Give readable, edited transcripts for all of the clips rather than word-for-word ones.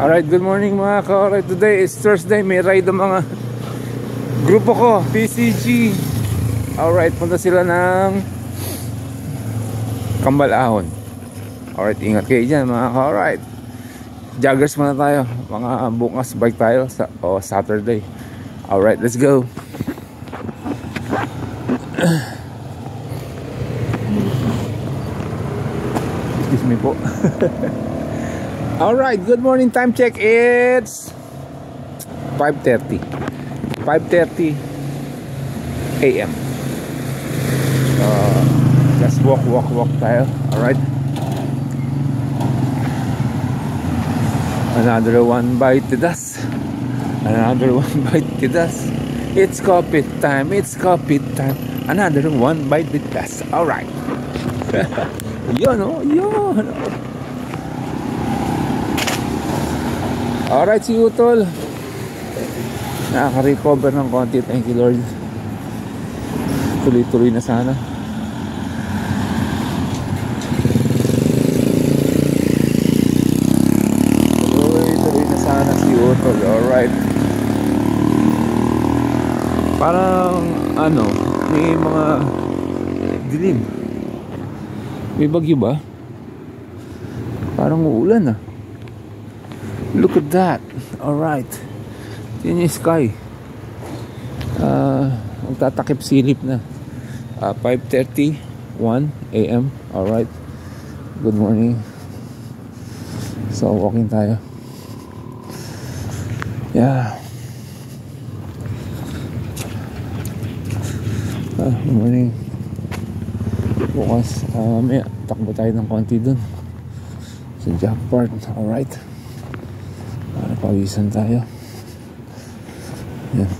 Alright, good morning mga ka-alright. Today is Thursday. May ride ang mga grupo ko, PCG. Alright, punta sila ng Cambalahon. Alright, ingat kayo dyan mga ka-alright. Joggers muna tayo. Mga bukas bike tayo Saturday. Alright, let's go. Excuse me po. Alright, good morning, time check. It's 5:30 AM. Just walk tayo. Alright. Another one bite to dust. Another one bite to dust. It's coffee time. Another one bite to dust. Alright. Yun o. Alright, si Utol nakaka-recover ng konti. Thank you Lord. Tuloy-tuloy na sana. Tuloy na sana si Utol. Alright. Parang may mga dilim. May bagyo ba? Parang uulan ah. Look at that. Alright. Yun yung sky. Magtatakip silip na. 5:31 AM. Alright. Good morning. So walking tayo. Yeah. Good morning. Bukas may takbo tayo ng konti dun sa jackpot. Alright. Pawisan tayo. Yan.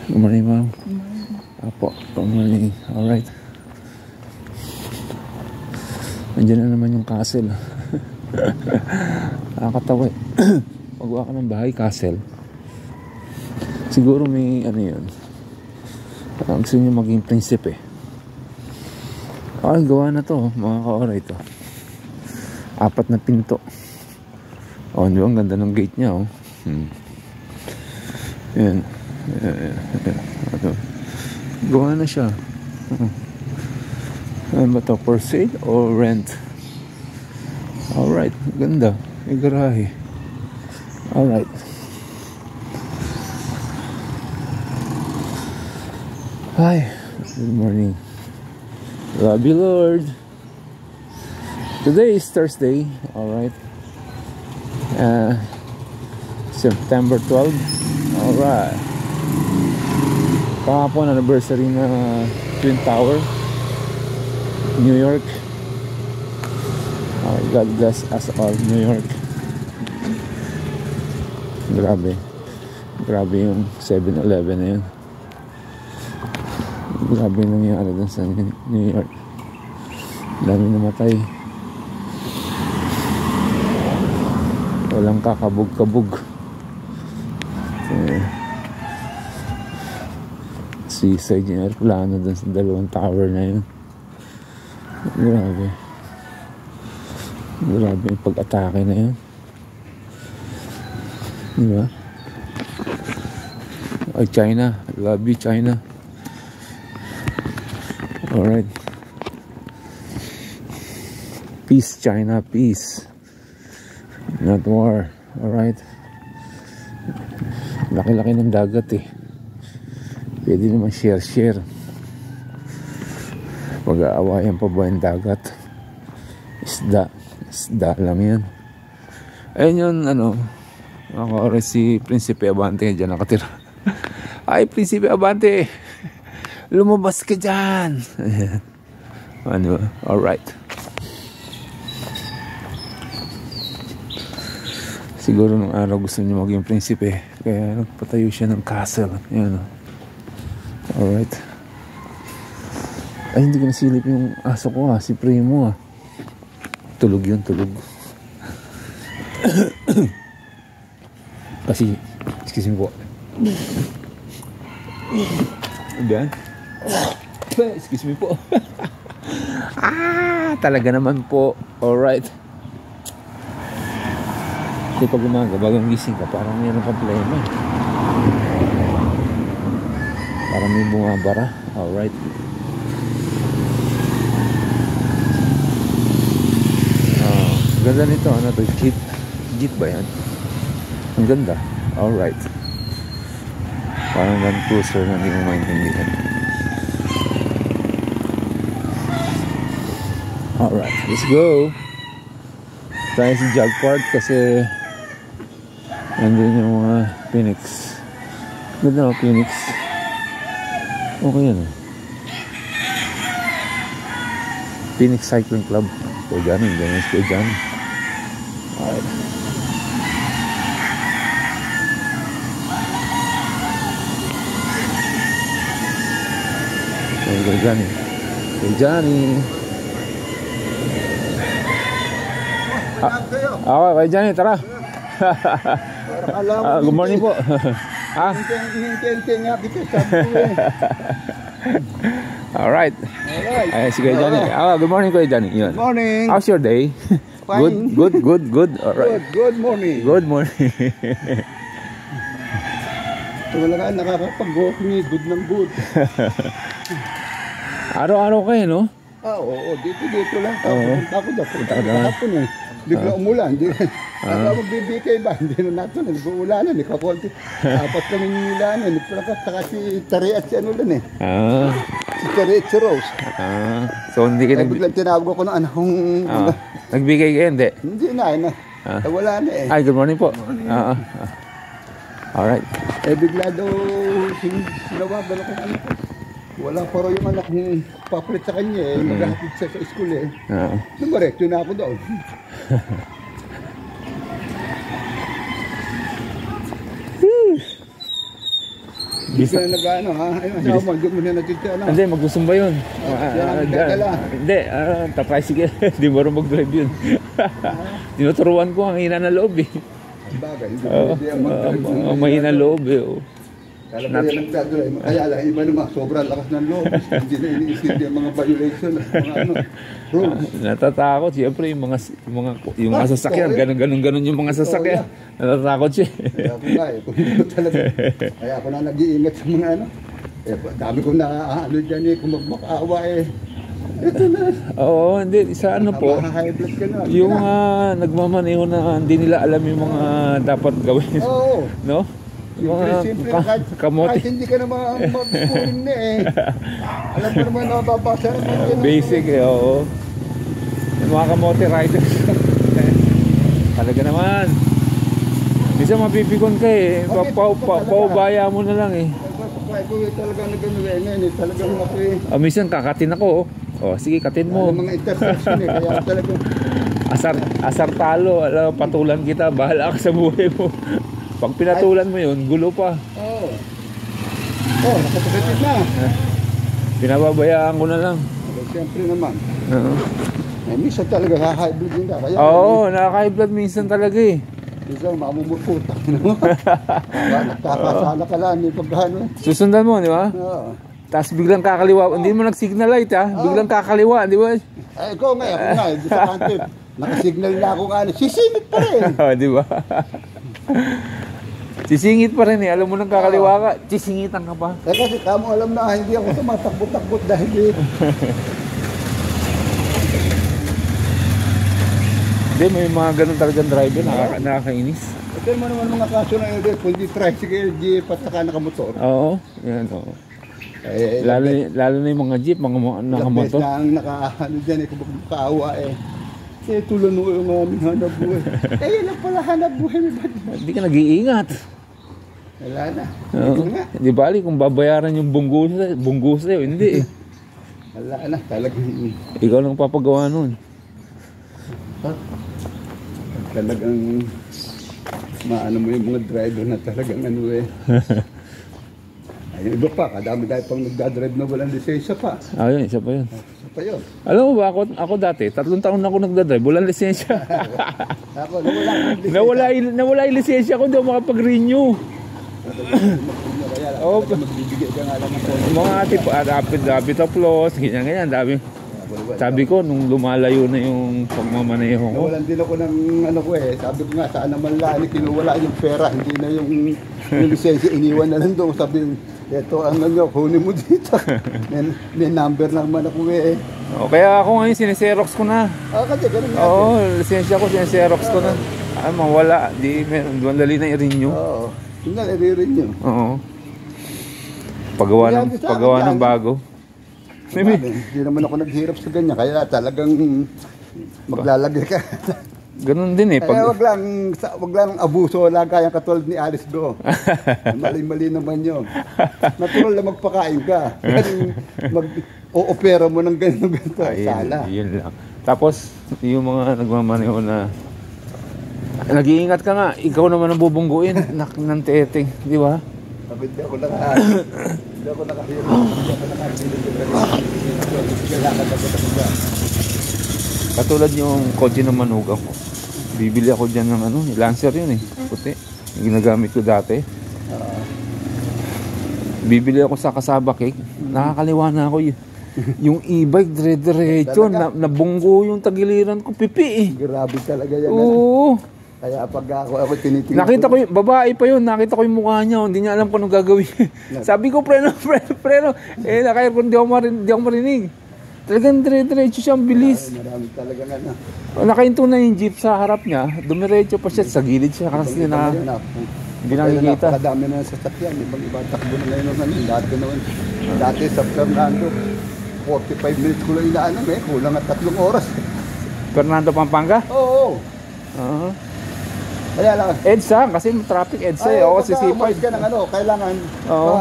Good morning, ma'am. Good morning. Apo, good morning. Alright. Nandiyan na naman yung castle. Nakakatawa. Pagwa ka ng bahay, castle. Siguro may yun. Gusto nyo maging prinsipe. Ay, gawa na to mga ka-alright to. 4 na pinto. Di ba ang ganda ng gate niya Yan. Gawa na siya. Ano ba to? For sale or rent? Alright, ganda. May garahe. Alright. Hi, good morning. Love you Lord. Today is Thursday. Alright. September 12. Alright. Kahapon anniversary na Twin Tower, New York. God bless us all, New York. Grabe yung 7-Eleven na yun. Grabe yung nangyari dun sa New York. Dami namatay. Walang kakabog-kabog. Suicide yung aeroplano dun sa 2 tower na yun. Grabe yung pag-atake na yun. Diba? Ay, China. Love you, China. Alright. Peace, China. Peace. Not war. Alright. Laki-laki ng dagat Pwede naman share. Pag-aawayan pa ba yung dagat? Isda lang yan. Ayun yun, ako si Prinsipe Abante dyan nakatira. Ay, Prinsipe Abante, lumabas ka dyan. Alright. Siguro nung araw gusto niya maging prinsipe, kaya nagpatayo siya ng castle. Yan. Alright. Ay, hindi ko nasilip yung aso ko si Primo Tulog yun. Kasi, excuse me po. Diyan. Excuse me po. Talaga naman po. Alright. Kasi pag umaga, bagang gising ka, parang mayroong problema. Parang may bumabara. Alright. Ganda nito, ano to? Jeep. Jeep ba yan? Ang ganda. Alright. Parang Land Cruiser na hindi mo maintindihan. Alright, let's go. Tayo sa Jog Park kasi nandun yung mga Phoenix. Ganda o, Phoenix. Okay yan o. Phoenix Cycling Club. Kuya Johnny, ganyan si Kuya Johnny. Alright. Kuya Johnny. Kuya Johnny. Okay, Kuya Johnny, tara. Good morning po. Alright. Ay, si Kuya Johnny. Good morning, Kuya Johnny. Good morning. How's your day? Fine. Good. Alright. Good morning. Good morning. Talaga nakakapag-walk ni good ng good. Araw-araw kayo, no? Oo, dito lang. Punta ko daw. Punta ko kahapon eh. Bigla umulan. Ako magbibigay ba? Hindi na natin. Nag-uulanan. Nakakonti. Apat kami nilanan. Nagpalakas. Saka si Tari at si ano lang eh. Si Tari at si Rose. So hindi ka biglang tinawag ko ng anak kong... Nagbigay kayo, hindi? Hindi na. Wala na eh. Ay, good morning po. Alright. Bigla daw sinawagan ako ng anak ko. Wala pa rin yung anak kong papalit sa kanya eh. Maghahatid siya sa school eh. Namarekto na ako daw. Bisa na nag-ano ha? Ayun, asawa mo, hindi mo na natitya na. Hindi, magsusumba yun. Hindi, tatricycle. Hindi mo rin mag-drive yun. Tinuturuan ko ang hina ng loob eh. Bagay, hindi ang mag-drive. Mahina loob eh. Kala ba yan nagdadrive? Kaya lang, iba naman, sobrang lakas ng loob. Hindi na iniisip yung mga violation at mga rules. Natatakot, siyempre yung mga sasakyan, ganun yung mga sasakyan. Natatakot siya. Kaya ako nga eh, kung hindi talaga. Kaya ako na nag-iingat sa mga ano. Dami kong nakaano dyan eh, kung magmakaawa eh. Ito na. Oo, hindi, sa ano po, high blood ka na. yung nagmamaneho na hindi nila alam yung mga dapat gawin. Oo. No? Simple, kahit hindi ka naman mag-scoring na eh. Alam mo naman na mababasa naman. Basic eh, oo. Yung mga kamote riders. Talaga naman. Bisa mapipikon ka eh. Paubaya mo na lang eh. Talagang nag-ano eh. Talagang ako eh. Minsan kakatin ako. Sige, katin mo. Mga intersection eh. Kaya talagang asar talo. Patulan kita. Bahala ka sa buhay mo. Pag pinatulan mo yun, gulo pa. Oo. Nakapagkatid na. Pinababayaan ko na lang. Siyempre naman. Minsan talaga high blood din ka. Nakaka-high blood minsan talaga eh. Minsan mamumurputa. Nagkakasala ka lang yung pagkano. Susundan mo, di ba? Oo. Tapos biglang kakaliwa. Hindi mo nag-signal light ha. Biglang kakaliwa, di ba? Ikaw nga. Sa country. Nakasignal na ako nga. Sisingit pa rin. Di ba? Sisingit pa rin eh. Alam mo nang kakaliwa ka, sisingitan ka pa. Kasi kamo alam na hindi ako tumatakbot-takbot dahil Hindi, may mga ganun talagang driver, nakakainis. Ito naman mga kaso na yun, kundi tricycle, jeep, at saka nakamotor. Oo, yan oo. Lalo na yung mga jeep, mga nakamotor. Ilang beses na ang dyan eh, kung makaawa eh. Tulan mo yung aming hanap buhay. Yan lang pala hanap buhay. Hindi ka nag-iingat. Wala na. Di bali kung babayaran yung bunggo sa'yo, hindi eh. Wala na, talagang... Ikaw lang papagawa nun. Talagang maano mo yung mga driver na talagang ano eh. Ayun, iba pa, kadami dahil pang nagdadrive na walang lisensya pa. Ayun, isa pa yun. Isa pa yun. Alam mo ba, ako dati, 3 taon na ako nagdadrive, walang lisensya. Ako, nawala yung lisensya ko, hindi ako makapag-renew. Kaya magbibigay ka nga lang ng phone. Mga rapid applause, ganyan, dami. Sabi ko, nung lumalayo na yung pagmamaneho ko. Nawalan din ako ng ano ko eh. Sabi ko nga, saan naman lang kinuwala yung pera. Hindi na yung lisensya, iniwan na lang doon. Sabi, eto ang ano, kunin mo dito. may number naman ako eh. O, kaya ako ngayon, siniserox ko na. Kasi ganun nga. Oo, lisensya ko, siniserox ko na. Ay, mawala. Di, dali na i-renew. Oo. Hindi na, i-renew. Oo. Pagawa ng bago. Hindi naman ako naghirap sa ganyan, kaya talagang maglalagay ka. Ganun din eh. Kaya wag lang abuso, wala kayang katulad ni Alice Go. Mali-mali naman yun. Natural lang magpakain ka. Mag-o-opera mo ng ganito. Sala. Yun lang. Tapos, yung mga nagmamaneho na nag-iingat ka nga, ikaw naman ang bubungguin. Ng teteng, di ba? Hindi ako nakahirap. Hindi ako Katulad yung kotse ng manugang ko. Bibili ako dyan ng ano, Lancer yun eh. Puti. Yung ginagamit ko dati. Bibili ako sa Kasaba Cake. Nakakaliwa na ako yun. Yung e-bike, dire-diretso. Nabunggo yung tagiliran ko. Pipi eh. Grabe talaga yan. Oo. Kaya pag ako tinitingnan. Nakita ko yung babae pa yun, nakita ko yung mukha niya, hindi niya alam kung anong gagawin. Sabi ko, preno. Eh, naka-aircon, di ako marinig. Talagang dire-diretso siya, ang bilis. Marami talaga na. Nakahinto na yung jeep sa harap niya, dumiretso pa siya, sa gilid siya, kasi hindi nakikita. Napakadami na sa sasakyan, ibang takbo na ngayon. Dati sa Fernando, 45 minutes ko lang inaanan kulang at 3 oras. Fernando, Pampanga? Oo. Kaya lang. EDSA, kasi traffic EDSA eh. Ako si C5. Ka ng kailangan. Ko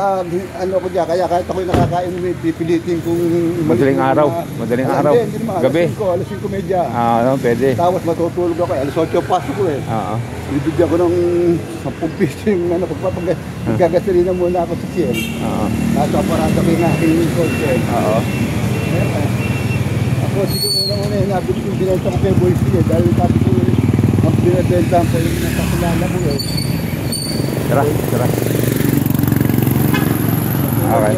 dyan. Kaya kahit ako'y nakakain, pipilitin kung madaling araw. Gabi. Alas 5:30. Pwede. Tapos matutulog ako. Alas 8 pasok ko eh. Bibigyan ko ng 10 piso yung magagasolina muna ako sa CM. Nasa parada ko yung aking kotse. Ako siguro muna nabili kong binenta ko kay Boyce eh. Dahil sabi ko ang binibenta ko yung nakakilala ko eh. Tara. Okay.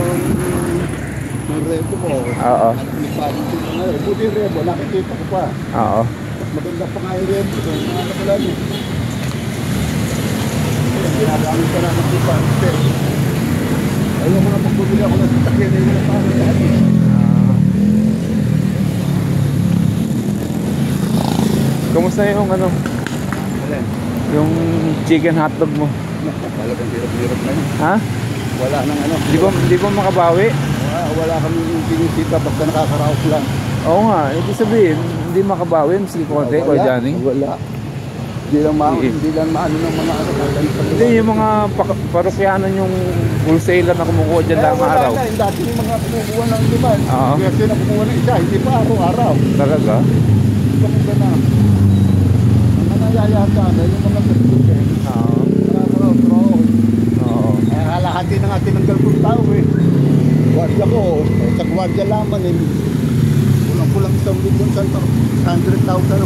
Ang rebo mo. Oo. Buti yung rebo, nakikita ko pa. Oo. Mas maganda pa nga yung rebo. Ano ko lang eh. Kailangan ko na magkipa. Ayaw mga pagbubili ako ng sasakyan na yung para yan eh. Kumusta yung ano? Yung chicken hotdog mo? Talagang hirap-hirap na yun. Ha? Wala nang ano. Di ba makabawi? Wala kami pinisita basta nakakaraos lang. Oo nga, ibig sabihin, hindi makabawi. Sige konti, Kuya Johnny. Wala. Hindi lang maano ng mga ano. Hindi, yung mga parokyanan yung wholesaler na kumukuha dyan lang araw. Wala na, dati yung mga kumukuha ng liman. Oo. Kasi na kumukuha ng isa, hindi pa araw-araw. Talaga? Kumukuha na. Ang nangyayata na yung mga kasukin. Oo. Nakakaraos-raos. Oo. Halahati na nga tinanggal kong tao eh. Guardia ko, sa guardia lamang eh. Kulang-kulang 100,000 ang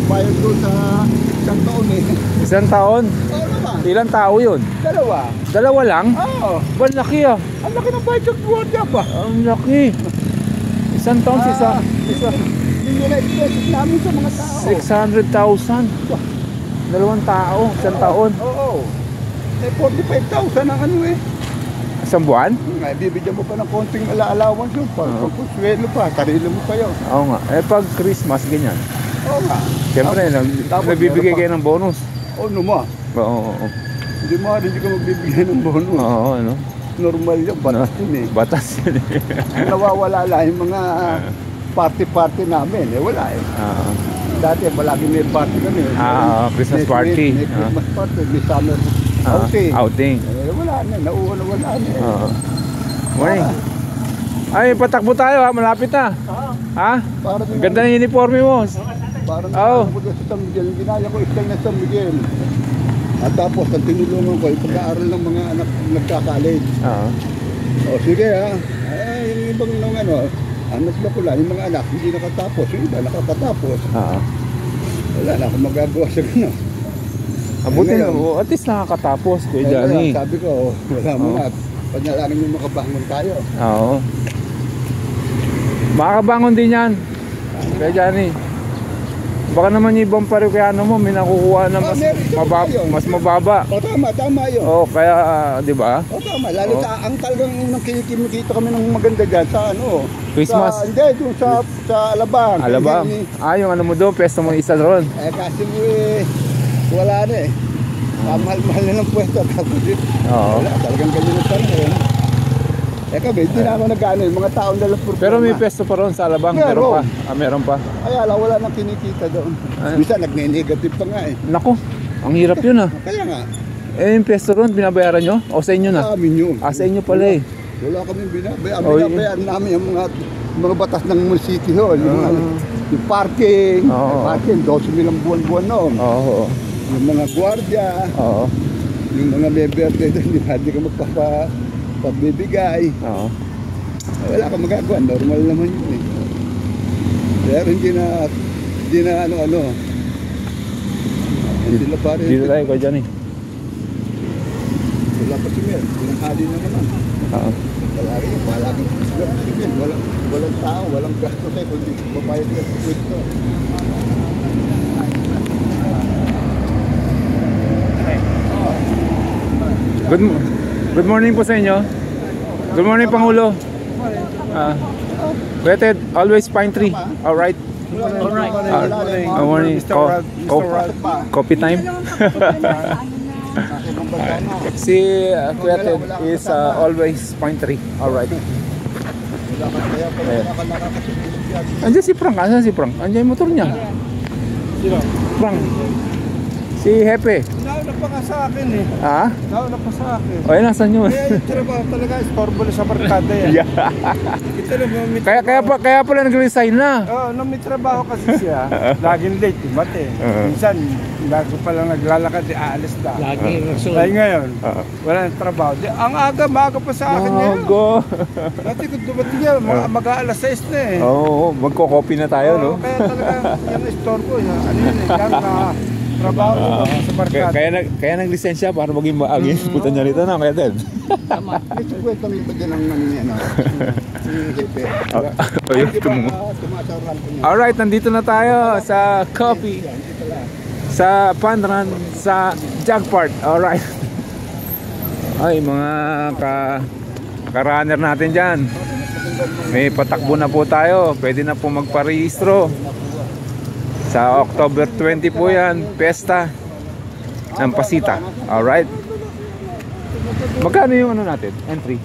bayad doon sa isang taon eh. Isang taon? Oo naman. Ilang tao yun? Dalawa lang? Oo. Ba, laki ah. Ang laki ng bayad sa guardia ba? Ang laki. Isang taon, isa. Hindi nila expenses namin sa mga tao. 600,000. Dalawang tao, isang taon. Oo. Eh, 45,000 ang ano eh. Isang buwan? Bibigyan mo pa ng konting allowance yun. Pagkuswelo pa, sarili mo pa yun. Oo nga. Eh pag Christmas, ganyan. Oo nga. Siyempre, nagbibigay kayo ng bonus. Oo naman. Oo. Hindi ka magbibigay ng bonus. Oo, ano? Normal yun, batas yun eh. Batas yun eh. Nawawala lang yung mga party namin. Eh wala eh. Dati palagi may party kami. Christmas party. May Christmas party, may summer outing. Wala na, wala na. Morning. Ay, patakbo tayo ha, malapit na. Ha? Ganda ng uniforme mo. Parang ako sa San Miguel, ginaya ko isang na San Miguel. At tapos, ang tinulungan ko, yung pag-aaral ng mga anak nagka-college. O sige ha, yung ibang nung anak na pula, yung mga anak, hindi nakatapos, yung iba nakakatapos. Wala na akong magagawa sa gano'n. Abutin mo, at least nakakatapos, Kuya Johnny. Sabi ko, wala mo na, panalangin mo makabangon tayo. Oo. Makakabangon din yan. Kaya Johnny, baka naman yung ibang Parokyaano mo may nakukuha na mas mababa. O tama yun. Oh, kaya di ba? O tama, lalo sa ang talagang unang kinikita kami ng maganda dyan sa ano. Christmas. Hindi, doon sa Alabang. Alabang. Yung ano mo doon, pwesto mo isa doon. Kasi wala na eh. Mahal na ng pwesto. Oo. Wala, talagang ganyan na talaga. Kami, hindi na ako nag-ano yung mga taong dalang problema. Pero may pwesto pa ron sa Alabang, meron pa. Meron pa. Ay, wala nang kinikita doon. Bisa nagne-negative pa nga eh. Nako, ang hirap yun Kaya nga. Yung pwesto ron, binabayaran nyo? O sa inyo na? Sa amin yun. Sa inyo pala eh. Wala kami binabayaran. Binabayaran namin yung mga batas ng City Hall. Yung parking. Parking, 12,000 ang buwan-buwan noon. Yung mga gwardiya. Yung mga member doon, hindi ka pagbibigay. Wala kang magagawa, normal naman yun eh. Pero hindi na ano-ano. Sila pare. Dito tayo ko dyan eh. Wala pa si Mel, pinanghali na naman. Palagi si Mel, walang tao, walang gasto tayo, kundi babayad ka sa pwesto. Good morning po sa inyo. Good morning, Pangulo. Waited, always pine tree. Alright. Good morning. Coffee time. Si Waited is always pine tree. Alright. Andiyan si Frank. Andiyan si Frank. Andiyan yung motor niya. Frank. Si Hepe. Nauna pa nga sa akin eh. Nauna pa sa akin. O yun, nasan yun? Kaya yung trabaho talaga, storbo sa barkada yan. Ito na, kaya pala nag-resign na. Nung may trabaho kasi siya, laging late, mate. Minsan, lagi pa lang naglalakad, aalis na. Laging rason. Kaya ngayon, wala nang trabaho. Ang maaga pa sa akin ngayon. Dati kung dumating niya, mag-aalas 6 na eh. Oo, magko-copy na tayo, no? Kaya talaga, yung storbo, ano yun eh, trabaho sa barkada. Kaya naglisensya para maging maagin. Punta niya rito na, kaya Ted. Tama. Ito kwento mo ba dyan ang Alright, nandito na tayo sa coffee. Sa Panran, sa Jagpart. Alright. Ay, mga ka-runner natin dyan. May patakbo na po tayo. Pwede na po magparehistro. Sa October 20 po yan, Pesta ng Pasita. Alright. Magkano yung ano natin? Entry?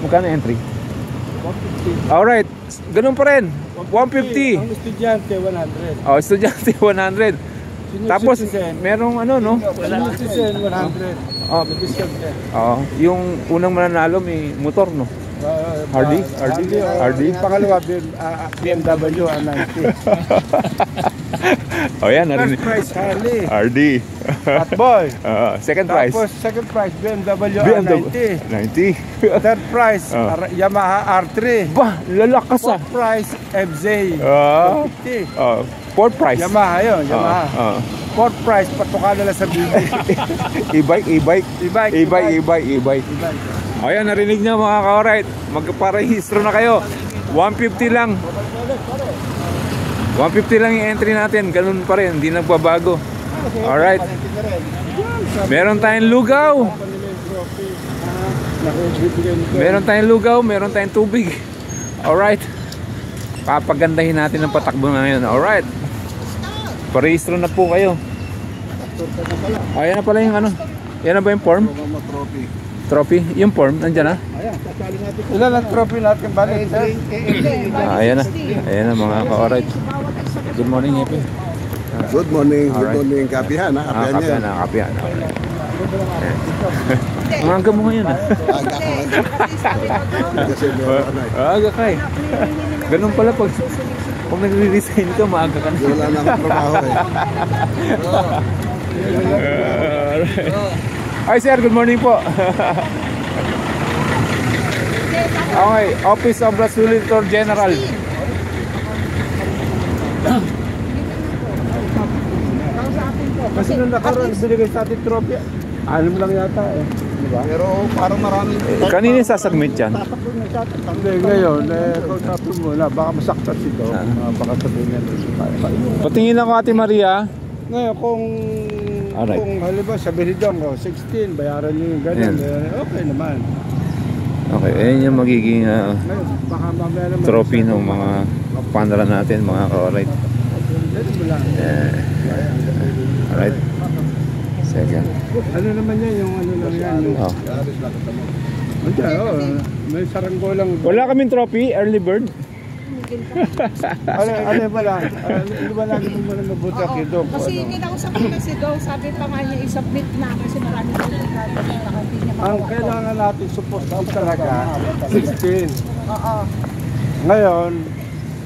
Magkano entry? 150. Alright. Ganun pa rin. 150. Ang estudyante, 100. Estudyante, 100. Tapos, merong ano, no? Citizen, 100. Yung unang mananalo may motor, no? Hardy. Pangalawa, BMW 90. Yan, narinig. First prize, Harley. Hardy. Hotboy. Second prize. Tapos, second prize, BMW 90. Third prize, Yamaha R3. Bah, lalakas Fourth prize, FZ 50. Fourth prize. Yamaha yun, Yamaha. Fourth prize, patuka na lang sa bibi. E-bike. Ayan, narinig niyo mga ka-alright. Magparehistro na kayo. 150 lang. 150 lang yung entry natin. Ganun pa rin, hindi nagbabago. Alright. Meron tayong lugaw. Meron tayong tubig. Alright. Papagandahin natin ang patakbo na ngayon. Alright. Parehistro na po kayo. Ayan na pala yung ano. Yan na ba yung form? Trophy? Yung form, nandiyan na? Ilan ang trophy natin balik? Ayan na mga ka-alright. Good morning, Epe. Good morning. Good morning, kapihan. Kapihan. Ang aga mo ngayon, Aga ka eh. Ganun pala pag nagre-resign ka, maaga ka na. Wala na akong trabaho eh. Hi sir, good morning po. Okay, Office of the Solicitor General. Kasi nung nakaraan, binigay sa ating trophy. Alam lang yata eh. di ba? Pero parang maraming... Kanina sasubmit yan. Tatakbo na siya. Hindi, ngayon, kausapin mo na, baka masaktan si Dong. Baka sabihin niya, Patingin lang ko Ate Maria. ngayon, Alright. kung halimbawa sabihin ni Dong, 16, bayaran niyo yung ganun, okay naman. Okay, ayan yung magiging Ngayon, baka mamaya naman... trophy ng mga pandara natin, mga ka-alright. Ganun mo lang. Alright. Second. Ano naman yan, yung ano lang yan, yung... Oh. May saranggolang... Wala kaming trophy, early bird. Ano ba lang? Ano ba lang mo na mabuti kay Dong? Kasi kinausap ko na si Dong, sabi pa nga niya i-submit na kasi maraming komplikado para hindi niya Ang makuha. kailangan natin support talaga 16. Oo. Ngayon,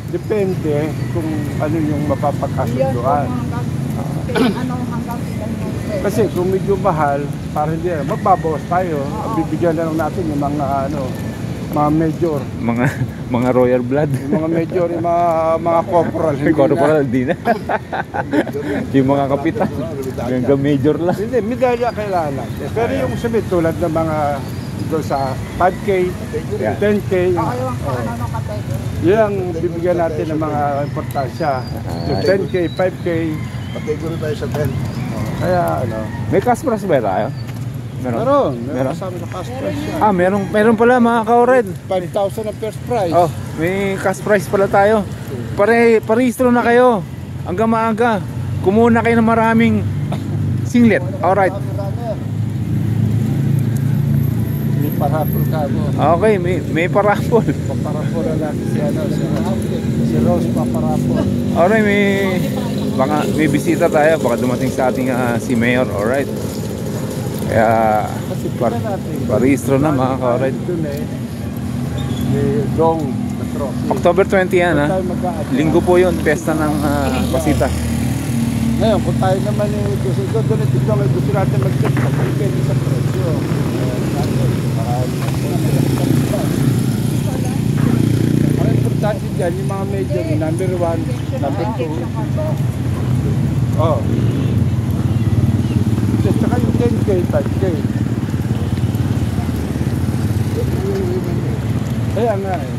depende kung ano yung Yun, mapapagkasunduan. hanggang ilan yung pwede. Kasi kung medyo mahal, para hindi magbabawas tayo. Bibigyan na lang natin yung mga mga major. Mga royal blood. Yung mga major, yung mga corporal. May corporal, di na. Yung mga kapitan. Hanggang major lang. Hindi, medalya kailangan natin. Pero yung sabi tulad ng mga doon sa 5K, 10K, Ayaw ang ano kapete. yun ang bibigyan natin ng mga importansya. Yung 10K, 5K, Pag-iguro tayo sa 10. kaya ano. May cash prize ba tayo? Meron Meron? kasama na cash prize yan. Meron pala mga ka-alright. 5,000 ang first prize. Oh, may cash prize pala tayo. Parehistro na kayo. Hanggang maaga. Kumuha na kayo ng maraming singlet. Alright. May parapol ka mo. Okay, may parapol. Paparapol na natin si Rose paparapol. Alright, may bisita tayo. Baka dumating sa ating si Mayor. Alright. Kaya parehistro na mga ka-alright. Doon may Dong na trophy. October 20 yan ha. Tayo mag-a-adjust. Linggo po yun, pesta ng Pasita. Ngayon, kung tayo naman gusto doon ito lang, gusto natin mag-check sa pwede sa presyo. Ang importante dyan, yung mga major, yung number 1, number 2. Oh. Saka yung 10K, 5K. Kaya nga eh.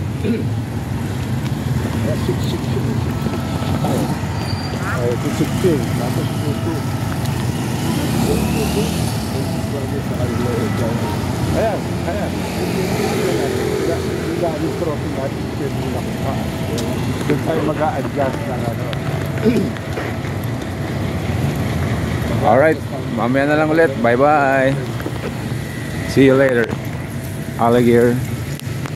16. Tapos 2. Ayan. Yung daming trophy natin, pwede na kuha. Doon tayo mag-a-adjust ng ano. Alright, mamaya na lang ulit. Bye bye. See you later. Alligator.